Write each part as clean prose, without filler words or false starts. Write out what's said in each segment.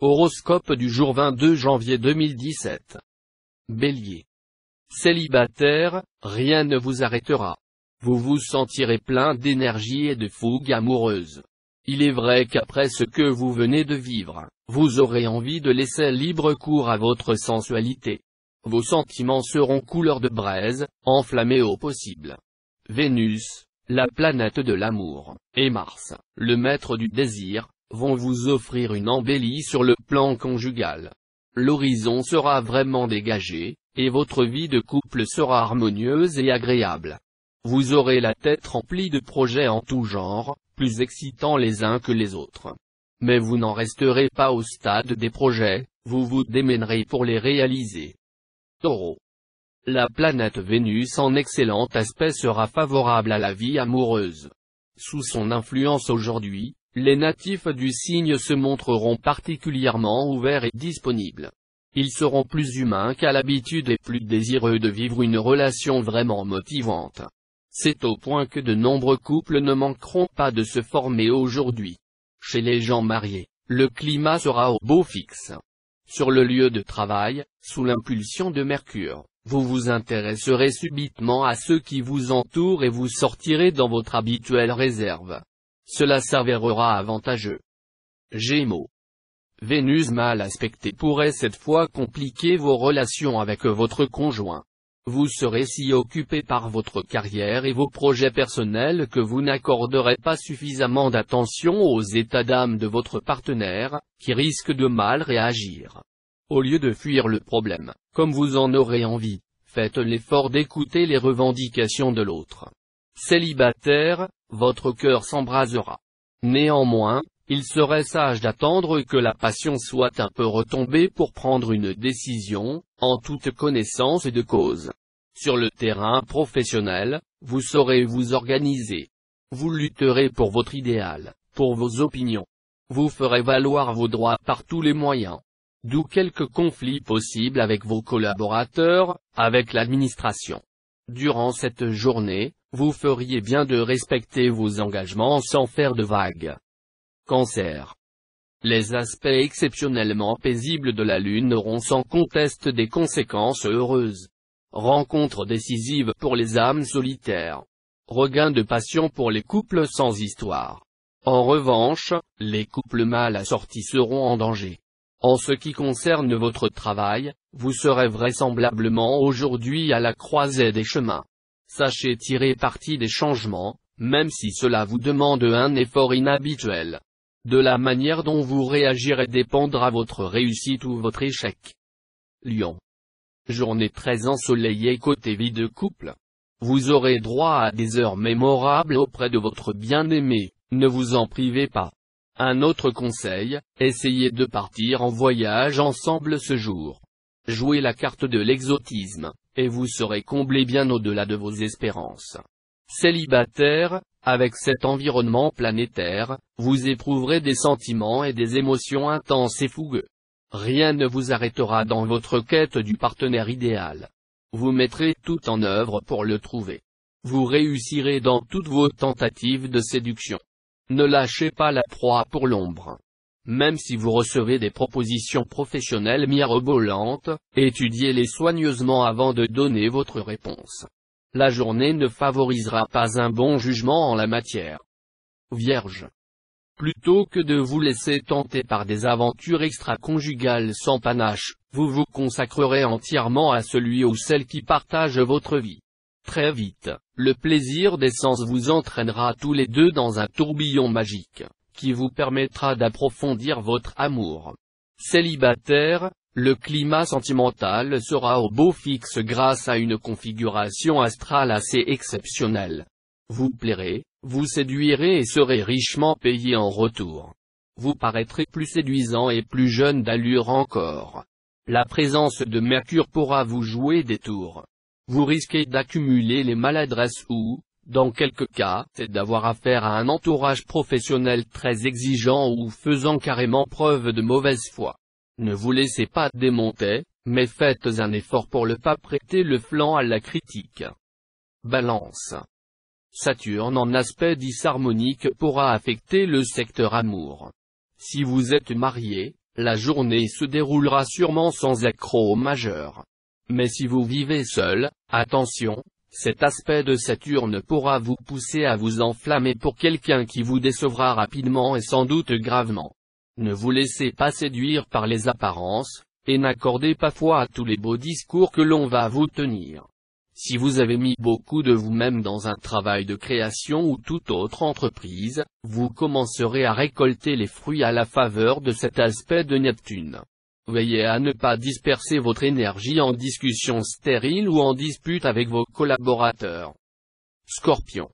Horoscope du jour 22 janvier 2017. Bélier. Célibataire, rien ne vous arrêtera. Vous vous sentirez plein d'énergie et de fougue amoureuse. Il est vrai qu'après ce que vous venez de vivre, vous aurez envie de laisser libre cours à votre sensualité. Vos sentiments seront couleur de braise, enflammés au possible. Vénus, la planète de l'amour, et Mars, le maître du désir, vont vous offrir une embellie sur le plan conjugal. L'horizon sera vraiment dégagé, et votre vie de couple sera harmonieuse et agréable. Vous aurez la tête remplie de projets en tout genre, plus excitants les uns que les autres. Mais vous n'en resterez pas au stade des projets, vous vous démènerez pour les réaliser. Taureau. La planète Vénus en excellent aspect sera favorable à la vie amoureuse. Sous son influence aujourd'hui, les natifs du signe se montreront particulièrement ouverts et disponibles. Ils seront plus humains qu'à l'habitude et plus désireux de vivre une relation vraiment motivante. C'est au point que de nombreux couples ne manqueront pas de se former aujourd'hui. Chez les gens mariés, le climat sera au beau fixe. Sur le lieu de travail, sous l'impulsion de Mercure, vous vous intéresserez subitement à ceux qui vous entourent et vous sortirez dans votre habituelle réserve. Cela s'avérera avantageux. Gémeaux. Vénus mal aspectée pourrait cette fois compliquer vos relations avec votre conjoint. Vous serez si occupé par votre carrière et vos projets personnels que vous n'accorderez pas suffisamment d'attention aux états d'âme de votre partenaire, qui risque de mal réagir. Au lieu de fuir le problème, comme vous en aurez envie, faites l'effort d'écouter les revendications de l'autre. Célibataire, votre cœur s'embrasera. Néanmoins, il serait sage d'attendre que la passion soit un peu retombée pour prendre une décision, en toute connaissance de cause. Sur le terrain professionnel, vous saurez vous organiser. Vous lutterez pour votre idéal, pour vos opinions. Vous ferez valoir vos droits par tous les moyens. D'où quelques conflits possibles avec vos collaborateurs, avec l'administration. Durant cette journée, vous feriez bien de respecter vos engagements sans faire de vagues. Cancer. Les aspects exceptionnellement paisibles de la Lune auront sans conteste des conséquences heureuses. Rencontre décisive pour les âmes solitaires. Regain de passion pour les couples sans histoire. En revanche, les couples mal assortis seront en danger. En ce qui concerne votre travail, vous serez vraisemblablement aujourd'hui à la croisée des chemins. Sachez tirer parti des changements, même si cela vous demande un effort inhabituel. De la manière dont vous réagirez dépendra votre réussite ou votre échec. Lion. Journée très ensoleillée côté vie de couple. Vous aurez droit à des heures mémorables auprès de votre bien-aimé, ne vous en privez pas. Un autre conseil, essayez de partir en voyage ensemble ce jour. Jouez la carte de l'exotisme, et vous serez comblé bien au-delà de vos espérances. Célibataire, avec cet environnement planétaire, vous éprouverez des sentiments et des émotions intenses et fougueux. Rien ne vous arrêtera dans votre quête du partenaire idéal. Vous mettrez tout en œuvre pour le trouver. Vous réussirez dans toutes vos tentatives de séduction. Ne lâchez pas la proie pour l'ombre. Même si vous recevez des propositions professionnelles mirobolantes, étudiez-les soigneusement avant de donner votre réponse. La journée ne favorisera pas un bon jugement en la matière. Vierge. Plutôt que de vous laisser tenter par des aventures extra-conjugales sans panache, vous vous consacrerez entièrement à celui ou celle qui partage votre vie. Très vite, le plaisir des sens vous entraînera tous les deux dans un tourbillon magique, qui vous permettra d'approfondir votre amour. Célibataire, le climat sentimental sera au beau fixe grâce à une configuration astrale assez exceptionnelle. Vous plairez, vous séduirez et serez richement payé en retour. Vous paraîtrez plus séduisant et plus jeune d'allure encore. La présence de Mercure pourra vous jouer des tours. Vous risquez d'accumuler les maladresses ou, dans quelques cas, d'avoir affaire à un entourage professionnel très exigeant ou faisant carrément preuve de mauvaise foi. Ne vous laissez pas démonter, mais faites un effort pour ne pas prêter le flanc à la critique. Balance. Saturne en aspect disharmonique pourra affecter le secteur amour. Si vous êtes marié, La journée se déroulera sûrement sans accroc majeur. Mais si vous vivez seul, attention, cet aspect de Saturne pourra vous pousser à vous enflammer pour quelqu'un qui vous décevra rapidement et sans doute gravement. Ne vous laissez pas séduire par les apparences, et n'accordez pas foi à tous les beaux discours que l'on va vous tenir. Si vous avez mis beaucoup de vous-même dans un travail de création ou toute autre entreprise, vous commencerez à récolter les fruits à la faveur de cet aspect de Neptune. Veillez à ne pas disperser votre énergie en discussions stériles ou en dispute avec vos collaborateurs. Scorpion.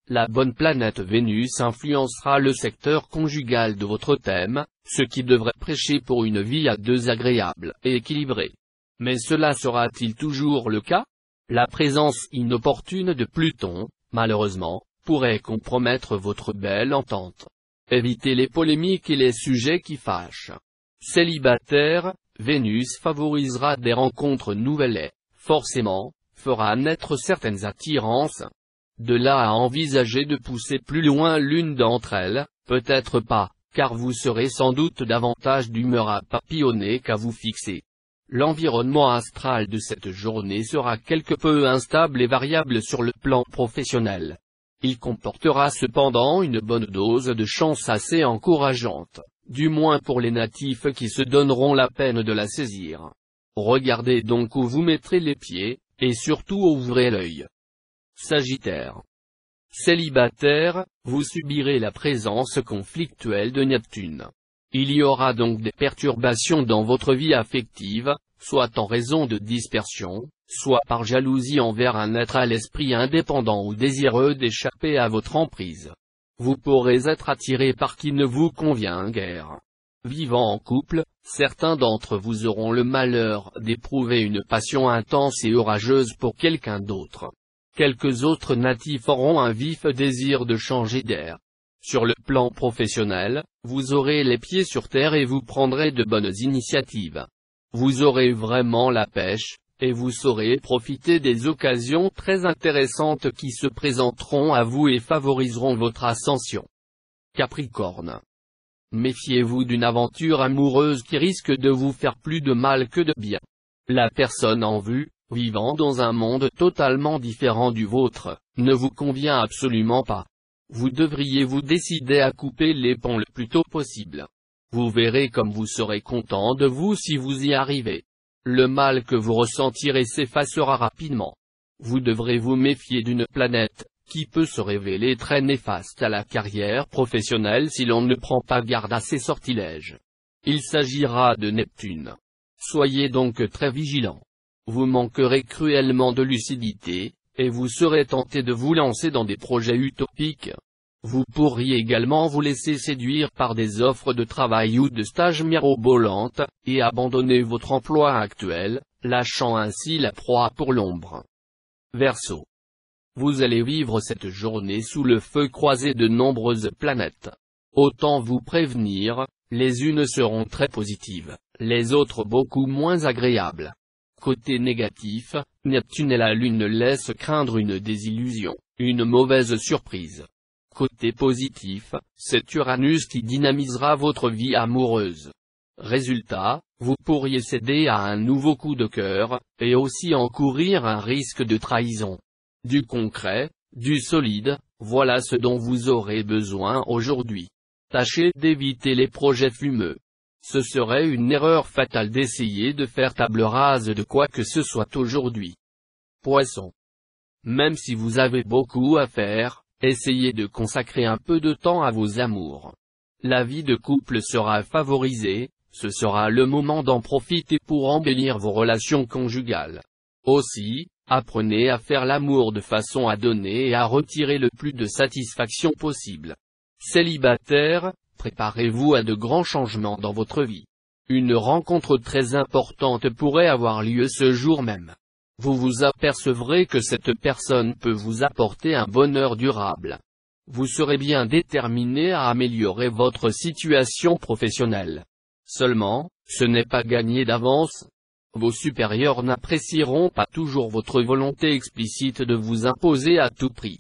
La bonne planète Vénus influencera le secteur conjugal de votre thème, ce qui devrait prêcher pour une vie à deux agréable et équilibrée. Mais cela sera-t-il toujours le cas? La présence inopportune de Pluton, malheureusement, pourrait compromettre votre belle entente. Évitez les polémiques et les sujets qui fâchent. Célibataire, Vénus favorisera des rencontres nouvelles et, forcément, fera naître certaines attirances. De là à envisager de pousser plus loin l'une d'entre elles, peut-être pas, car vous serez sans doute davantage d'humeur à papillonner qu'à vous fixer. L'environnement astral de cette journée sera quelque peu instable et variable sur le plan professionnel. Il comportera cependant une bonne dose de chance assez encourageante, du moins pour les natifs qui se donneront la peine de la saisir. Regardez donc où vous mettrez les pieds, et surtout ouvrez l'œil. Sagittaire. Célibataire, vous subirez la présence conflictuelle de Neptune. Il y aura donc des perturbations dans votre vie affective, soit en raison de dispersion, soit par jalousie envers un être à l'esprit indépendant ou désireux d'échapper à votre emprise. Vous pourrez être attiré par qui ne vous convient guère. Vivant en couple, certains d'entre vous auront le malheur d'éprouver une passion intense et orageuse pour quelqu'un d'autre. Quelques autres natifs auront un vif désir de changer d'air. Sur le plan professionnel, vous aurez les pieds sur terre et vous prendrez de bonnes initiatives. Vous aurez vraiment la pêche, et vous saurez profiter des occasions très intéressantes qui se présenteront à vous et favoriseront votre ascension. Capricorne. Méfiez-vous d'une aventure amoureuse qui risque de vous faire plus de mal que de bien. La personne en vue, vivant dans un monde totalement différent du vôtre, ne vous convient absolument pas. Vous devriez vous décider à couper les ponts le plus tôt possible. Vous verrez comme vous serez content de vous si vous y arrivez. Le mal que vous ressentirez s'effacera rapidement. Vous devrez vous méfier d'une planète, qui peut se révéler très néfaste à la carrière professionnelle si l'on ne prend pas garde à ses sortilèges. Il s'agira de Neptune. Soyez donc très vigilants. Vous manquerez cruellement de lucidité, et vous serez tenté de vous lancer dans des projets utopiques. Vous pourriez également vous laisser séduire par des offres de travail ou de stages mirobolantes, et abandonner votre emploi actuel, lâchant ainsi la proie pour l'ombre. Verseau. Vous allez vivre cette journée sous le feu croisé de nombreuses planètes. Autant vous prévenir, les unes seront très positives, les autres beaucoup moins agréables. Côté négatif, Neptune et la Lune laissent craindre une désillusion, une mauvaise surprise. Côté positif, c'est Uranus qui dynamisera votre vie amoureuse. Résultat, vous pourriez céder à un nouveau coup de cœur, et aussi encourir un risque de trahison. Du concret, du solide, voilà ce dont vous aurez besoin aujourd'hui. Tâchez d'éviter les projets fumeux. Ce serait une erreur fatale d'essayer de faire table rase de quoi que ce soit aujourd'hui. Poisson. Même si vous avez beaucoup à faire, essayez de consacrer un peu de temps à vos amours. La vie de couple sera favorisée, ce sera le moment d'en profiter pour embellir vos relations conjugales. Aussi, apprenez à faire l'amour de façon à donner et à retirer le plus de satisfaction possible. Célibataire, préparez-vous à de grands changements dans votre vie. Une rencontre très importante pourrait avoir lieu ce jour même. Vous vous apercevrez que cette personne peut vous apporter un bonheur durable. Vous serez bien déterminé à améliorer votre situation professionnelle. Seulement, ce n'est pas gagné d'avance. Vos supérieurs n'apprécieront pas toujours votre volonté explicite de vous imposer à tout prix.